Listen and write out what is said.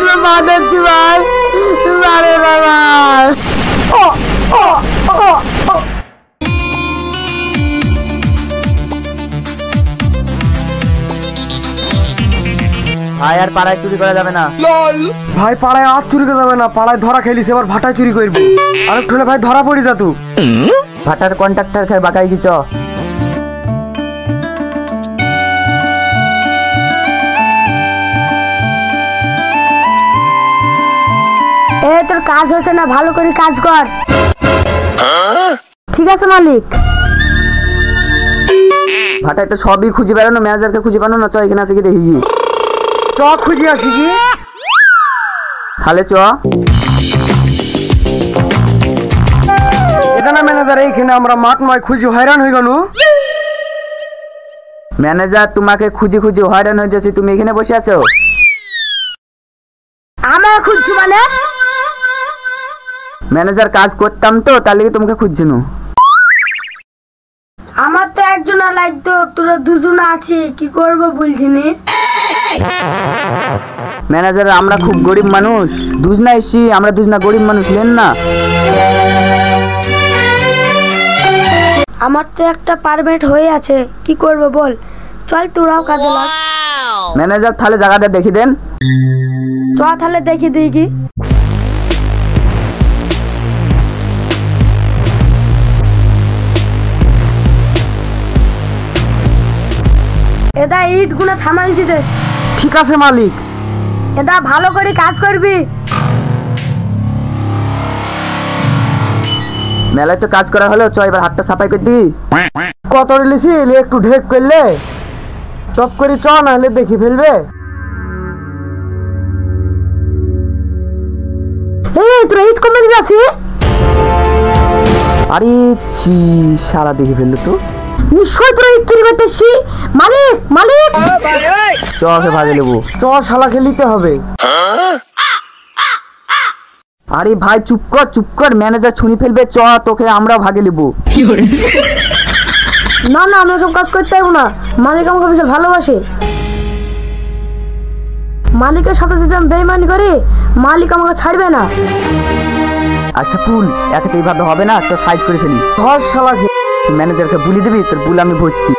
তোমরা বানাচ্ছি ভাই, আরে বাবা। ভাই আর পাড়ায় চুরি করা যাবে না। ভাই পাড়ায় আর চুরি করা যাবে না, পাড়ায় ধরা খেলিস, এবার ভাটায় চুরি করবি। আর একটু হলে ভাই ধরা পড়ি যা তুই। ভাটার কন্ট্রাক্টর খাই বাকাই কি চ। এ তোর কাজ হচ্ছে না, ভালো করে কাজ কর। ঠিক আছে মালিক। ভাটায় তো সবই খুঁজে বেড়ানো, ম্যানেজারকে খুঁজে পানো না। চ এখানে আছে কি দেখি কি। চ খুঁজে আসি কি। তাহলে চ। এটা না ম্যানেজার, এইখানে আমরা মাঠ নয় খুঁজি হয়রান হয়ে গেল। ম্যানেজার তোমাকে খুঁজি খুঁজি হয়রান হয়ে যাচ্ছে, তুমি এখানে বসে আছো। আমার খুঁজছি মানে? ম্যানেজার কাজ করতাম তো, তার লেগে তোমাকে খুঁজছিল। আমার তো একজন লাগতো, তোরা দুজন আছি, কি করবো বলছিনি। ম্যানেজার আমরা খুব গরিব মানুষ, দুজনা এসছি আমরা, দুজনা গরিব মানুষ নেন না। আমার তো একটা পারমিট হয়ে আছে, কি করবো বল। চল তোরাও কাজে লাগ। ম্যানেজার তাহলে জায়গাটা দেখি দেন। চ তাহলে দেখি দিই কি। এটা ইট গুলো থামাই দিতে। ঠিক আছে মালিক। এটা ভালো করে কাজ করবি। মেলায় তো কাজ করা হলো, চ এবার হাতটা সাফাই করে দি। কত রিলিছি একটু ঢেক করলে টপ করে চ, না হলে দেখি ফেলবে। এই তোরা ইট কমে যাচ্ছি। আরে ছি, সারা দেখে ফেললো তো। নিশ্চয় তোরা ইট চুরি করতেছি। মালিক মালিক চ ওকে ভাগে নেবো। চ শালা খেলিতে হবে। আরে ভাই চুপ কর চুপ কর, ম্যানেজার ছুনি ফেলবে, চ তোকে আমরা ভাগে নেবো। না না, আমরা সব কাজ করতে পারবো না। মালিক আমাকে বিশাল ভালোবাসে। মালিকের সাথে যদি আমি বেইমানি করি, মালিক আমাকে ছাড়বে না। আচ্ছা ফুল একে তো এইভাবে হবে না, চ সাইজ করে ফেলি। ধর শালা তুই ম্যানেজারকে বুলি দিবি, তোর বুল আমি ভরছি।